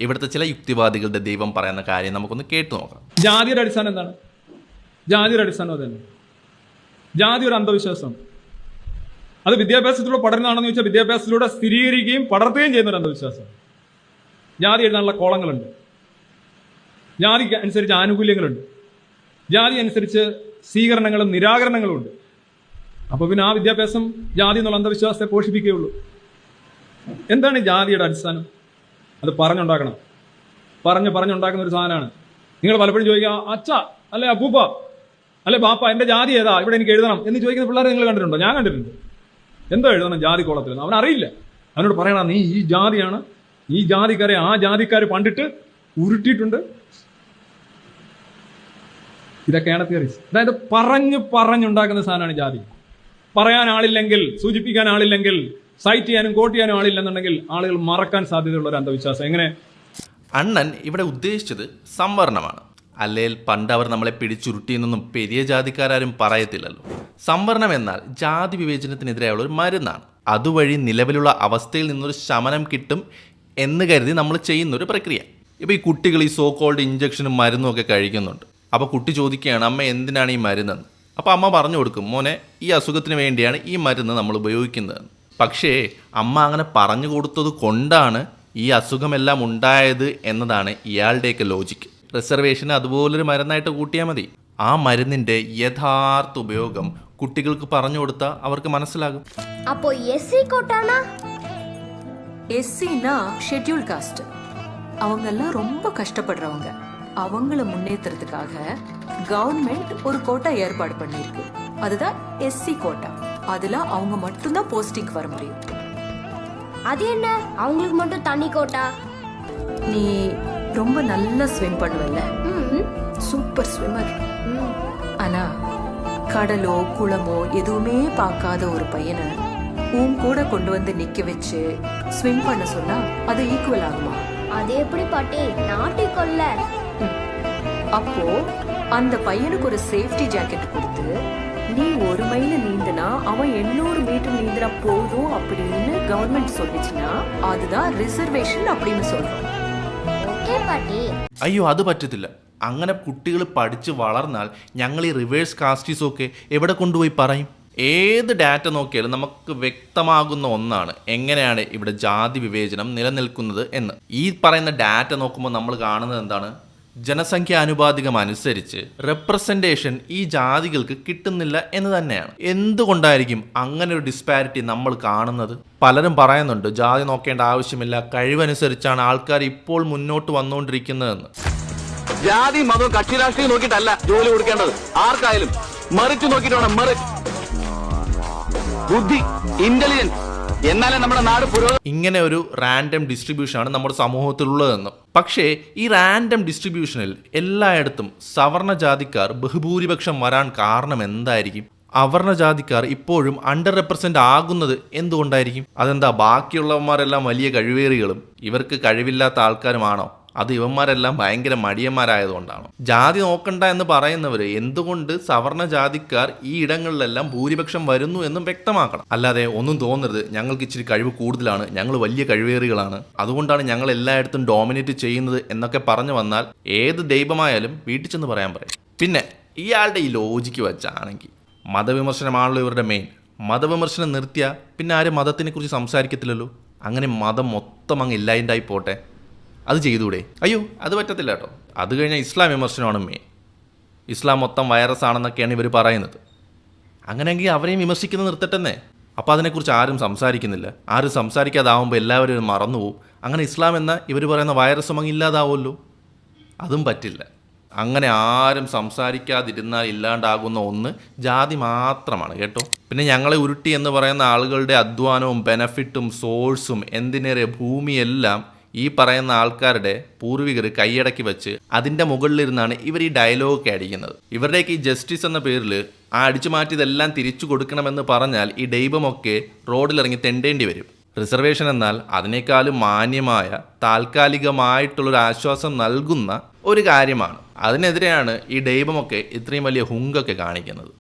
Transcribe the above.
ഇവിടുത്തെ ചില യുക്തിവാദികളുടെ ദൈവം പറയുന്ന കാര്യം നമുക്കൊന്ന് കേട്ടു നോക്കാം. ജാതിയുടെ അടിസ്ഥാനം എന്താണ്? ജാതിയുടെ അടിസ്ഥാനം അതന്നെ. ജാതി ഒരു അന്ധവിശ്വാസം. അത് വിദ്യാഭ്യാസത്തിലൂടെ പഠനമാണെന്ന് ചോദിച്ചാൽ വിദ്യാഭ്യാസത്തിലൂടെ സ്ഥിരീകരിക്കുകയും പടർത്തുകയും ചെയ്യുന്ന ഒരു അന്ധവിശ്വാസം. ജാതി എഴുതാനുള്ള കോളങ്ങളുണ്ട്, ജാതിക്ക് അനുസരിച്ച് ആനുകൂല്യങ്ങളുണ്ട്, ജാതി അനുസരിച്ച് സ്വീകരണങ്ങളും നിരാകരണങ്ങളും ഉണ്ട്. അപ്പോൾ പിന്നെ ആ വിദ്യാഭ്യാസം ജാതി എന്നുള്ള അന്ധവിശ്വാസത്തെ പോഷിപ്പിക്കുകയുള്ളൂ. എന്താണ് ജാതിയുടെ അടിസ്ഥാനം? അത് പറഞ്ഞുണ്ടാക്കണം. പറഞ്ഞുണ്ടാക്കുന്ന ഒരു സാധനമാണ്. നിങ്ങൾ പലപ്പോഴും ചോദിക്കുക, അച്ഛ അല്ലെ അപ്പൂപ്പ അല്ലെ ബാപ്പ, എൻ്റെ ജാതി ഏതാ, ഇവിടെ എനിക്ക് എഴുതണം എന്ന് ചോദിക്കുന്ന പിള്ളേരെ നിങ്ങൾ കണ്ടിട്ടുണ്ടോ? ഞാൻ കണ്ടിട്ടുണ്ട്. എന്തോ എഴുതണം ജാതി കോളത്തിൽ, അവനറിയില്ല. അവനോട് പറയണം, നീ ഈ ജാതിയാണ്, ഈ ജാതിക്കാരെ ആ ജാതിക്കാർ പണ്ടിട്ട് ഉരുട്ടിയിട്ടുണ്ട്. ഇതൊക്കെയാണ് തിയറീസ്. അതായത് പറഞ്ഞുണ്ടാക്കുന്ന സാധനമാണ് ജാതി. പറയാൻ ആളില്ലെങ്കിൽ, സൂചിപ്പിക്കാൻ ആളില്ലെങ്കിൽ, സൈറ്റ് ചെയ്യാനും കോട്ട് ചെയ്യാനും ആളില്ലെന്നുണ്ടെങ്കിൽ ആളുകൾ മറക്കാൻ സാധ്യതയുള്ള ഒരു അന്ധവിശ്വാസം. എങ്ങനെ? അണ്ണൻ ഇവിടെ ഉദ്ദേശിച്ചത് സംവരണമാണ്. അല്ലെങ്കിൽ പണ്ട് അവർ നമ്മളെ പിടിച്ചുരുട്ടിയെന്നൊന്നും പെരിയ ജാതിക്കാരും പറയത്തില്ലല്ലോ. സംവരണം എന്നാൽ ജാതി വിവേചനത്തിനെതിരെയുള്ള ഒരു മരുന്നാണ്. അതുവഴി നിലവിലുള്ള അവസ്ഥയിൽ നിന്നൊരു ശമനം കിട്ടും എന്ന് കരുതി നമ്മൾ ചെയ്യുന്നൊരു പ്രക്രിയ. ഇപ്പോൾ ഈ കുട്ടികൾ ഈ സോ കോൾഡ് ഇഞ്ചക്ഷനും മരുന്നും ഒക്കെ കഴിക്കുന്നുണ്ട്. അപ്പോൾ കുട്ടി ചോദിക്കുകയാണ്, അമ്മ എന്തിനാണ് ഈ മരുന്നെന്ന്. അപ്പോൾ അമ്മ പറഞ്ഞു കൊടുക്കും, മോനെ ഈ അസുഖത്തിന് വേണ്ടിയാണ് ഈ മരുന്ന് നമ്മൾ ഉപയോഗിക്കുന്നതെന്ന്. പക്ഷേ അമ്മ അങ്ങനെ പറഞ്ഞു കൊടുത്തത് കൊണ്ടാണ് ഈ അസുഖമെല്ലാം ഉണ്ടായത് എന്നതാണ് ഇയാളുടെയൊക്കെ ലോജിക്ക്. റിസർവേഷൻ അതുപോലൊരു മരുന്നായിട്ട് കൂട്ടിയാൽ മതി. ആ മരുന്നിന്റെ യഥാർത്ഥ ഉപയോഗം കുട്ടികൾക്ക് പറഞ്ഞു കൊടുത്താൽ അവർക്ക് മനസ്സിലാകും. அப்போ எஸ்சி கோட்டானா? எஸ்சினா ஷெட்யூல் காஸ்ட். அவங்கெல்லாம் ரொம்ப கஷ்டப்படுறவங்க. அவங்கள முன்னேற்றத்துக்காக கவர்மெண்ட் ஒரு கோட்டா ஏற்பாடு பண்ணிருக்கு. அதுதான் எஸ்சி கோட்டா. அதுல அவங்க மட்டும்தான் போஸ்டிங் வர முடியும். அது என்ன அவங்களுக்கு மட்டும் தனி கோட்டா? நீ ரொம்ப நல்லா ஸ்விம் பண்ணுவல்ல, சூப்பர் ஸ்விம்மர். ஆனா கடலோ குளமோ எதுவுமே பார்க்காத ஒரு பையனை உன் கூட கொண்டு வந்து நிக்க வச்சு ஸ்விம் பண்ண சொன்னா அது ஈக்குவல் ஆகுமா? அது எப்படி பாட்டி, நாட்டி கொல்ல. அப்போ அந்த பையனுக்கு ஒரு சேஃப்டி ஜாக்கெட் கொடுத்து நீ 1 மைல் நீந்தினா அவன் 800 மீட்டர் நீந்தினா போதும் அப்படின்னு கவர்மெண்ட் சொல்லிச்சுன்னா அதுதான் ரிசர்வேஷன் அப்படின்னு சொல்றோம். ஓகே பாட்டி. അയ്യോ, അത് പറ്റത്തില്ല. അങ്ങനെ കുട്ടികൾ പഠിച്ച് വളർന്നാൽ ഞങ്ങൾ ഈ റിവേഴ്സ് കാസ്റ്റീസൊക്കെ എവിടെ കൊണ്ടുപോയി പറയും? ഏത് ഡാറ്റ നോക്കിയാലും നമുക്ക് വ്യക്തമാകുന്ന ഒന്നാണ് എങ്ങനെയാണ് ഇവിടെ ജാതി വിവേചനം നിലനിൽക്കുന്നത് എന്ന്. ഈ പറയുന്ന ഡാറ്റ നോക്കുമ്പോൾ നമ്മൾ കാണുന്നത് എന്താണ്? ജനസംഖ്യ അനുപാതികം അനുസരിച്ച് റെപ്രസെൻറ്റേഷൻ ഈ ജാതികൾക്ക് കിട്ടുന്നില്ല എന്ന് തന്നെയാണ്. എന്തുകൊണ്ടായിരിക്കും അങ്ങനെ ഒരു ഡിസ്പാരിറ്റി നമ്മൾ കാണുന്നത്? പലരും പറയുന്നുണ്ട് ജാതി നോക്കേണ്ട ആവശ്യമില്ല, കഴിവനുസരിച്ചാണ് ആൾക്കാർ ഇപ്പോൾ മുന്നോട്ട് വന്നുകൊണ്ടിരിക്കുന്നതെന്ന്. ജാതി മതവും കക്ഷി രാഷ്ട്രീയം നോക്കിയിട്ടല്ല ജോലി കൊടുക്കേണ്ടത് ആർക്കായാലും, മറിച്ച് നോക്കിയിട്ട് വേണം. ബുദ്ധി, ഇന്റലിജൻസ്, എന്നാലേ നമ്മുടെ നാട് ഇങ്ങനെ ഒരു റാൻഡം ഡിസ്ട്രിബ്യൂഷനാണ് നമ്മുടെ സമൂഹത്തിലുള്ളതെന്ന്. പക്ഷേ ഈ റാൻഡം ഡിസ്ട്രിബ്യൂഷനിൽ എല്ലായിടത്തും സവർണ ജാതിക്കാർ ബഹുഭൂരിപക്ഷം വരാൻ കാരണം എന്തായിരിക്കും? അവർണ ജാതിക്കാർ ഇപ്പോഴും അണ്ടർ റെപ്രസെന്റ് ആകുന്നത് എന്തുകൊണ്ടായിരിക്കും? അതെന്താ, ബാക്കിയുള്ളവന്മാരെല്ലാം വലിയ കഴിവേറികളും ഇവർക്ക് കഴിവില്ലാത്ത ആൾക്കാരുമാണോ? അത് ഇവന്മാരെല്ലാം ഭയങ്കര മടിയന്മാരായതുകൊണ്ടാണോ? ജാതി നോക്കണ്ട എന്ന് പറയുന്നവർ എന്തുകൊണ്ട് സവർണ ജാതിക്കാർ ഈ ഇടങ്ങളിലെല്ലാം ഭൂരിപക്ഷം വരുന്നു എന്നും വ്യക്തമാക്കണം. അല്ലാതെ ഒന്നും തോന്നരുത് ഞങ്ങൾക്ക് ഇച്ചിരി കഴിവ് കൂടുതലാണ്, ഞങ്ങൾ വലിയ കഴിവേറികളാണ്, അതുകൊണ്ടാണ് ഞങ്ങൾ എല്ലായിടത്തും ഡോമിനേറ്റ് ചെയ്യുന്നത് എന്നൊക്കെ പറഞ്ഞു വന്നാൽ ഏത് ദൈവമായാലും വീട്ടിൽ ചെന്ന് പറയാൻ പറയും. പിന്നെ ഇയാളുടെ ഈ ലോജിക്ക് വെച്ചാണെങ്കിൽ മതവിമർശനമാണല്ലോ ഇവരുടെ മെയിൻ. മതവിമർശനം നിർത്തിയാൽ പിന്നെ ആരും മതത്തിനെ കുറിച്ച് സംസാരിക്കത്തില്ലല്ലോ. അങ്ങനെ മതം മൊത്തം അങ്ങ് ഇല്ലാണ്ടായി പോട്ടെ, അത് ചെയ്തുകൂടെ? അയ്യോ, അത് പറ്റത്തില്ല കേട്ടോ. അത് കഴിഞ്ഞാൽ ഇസ്ലാം വിമർശനമാണ് മെയിൻ. ഇസ്ലാം മൊത്തം വൈറസ് ആണെന്നൊക്കെയാണ് ഇവർ പറയുന്നത്. അങ്ങനെയെങ്കിൽ അവരെയും വിമർശിക്കുന്നത് നിർത്തട്ടെന്നേ. അപ്പോൾ അതിനെക്കുറിച്ച് ആരും സംസാരിക്കുന്നില്ല. ആരും സംസാരിക്കാതാവുമ്പോൾ എല്ലാവരും മറന്നുപോകും. അങ്ങനെ ഇസ്ലാം എന്ന ഇവർ പറയുന്ന വൈറസും അങ്ങ് ഇല്ലാതാവുമല്ലോ. അതും പറ്റില്ല. അങ്ങനെ ആരും സംസാരിക്കാതിരുന്നാൽ ഇല്ലാണ്ടാകുന്ന ഒന്ന് ജാതി മാത്രമാണ് കേട്ടോ. പിന്നെ ഞങ്ങളെ ഉരുട്ടി എന്ന് പറയുന്ന ആളുകളുടെ അധ്വാനവും ബെനഫിറ്റും സോഴ്സും എന്തിനേറെ ഭൂമിയെല്ലാം ഈ പറയുന്ന ആൾക്കാരുടെ പൂർവികർ കൈയടക്കി വെച്ച് അതിൻ്റെ മുകളിലിരുന്നാണ് ഇവർ ഈ ഡയലോഗൊക്കെ അടിക്കുന്നത്. ഇവരുടെയൊക്കെ ഈ ജസ്റ്റിസ് എന്ന പേരിൽ ആ അടിച്ചു മാറ്റിയതെല്ലാം തിരിച്ചു കൊടുക്കണമെന്ന് പറഞ്ഞാൽ ഈ ദൈവമൊക്കെ റോഡിലിറങ്ങി തെണ്ടേണ്ടി വരും. റിസർവേഷൻ എന്നാൽ അതിനേക്കാളും മാന്യമായ താൽക്കാലികമായിട്ടുള്ളൊരു ആശ്വാസം നൽകുന്ന ഒരു കാര്യമാണ്. അതിനെതിരെയാണ് ഈ ദൈവമൊക്കെ ഇത്രയും വലിയ ഹുങ്കൊക്കെ കാണിക്കുന്നത്.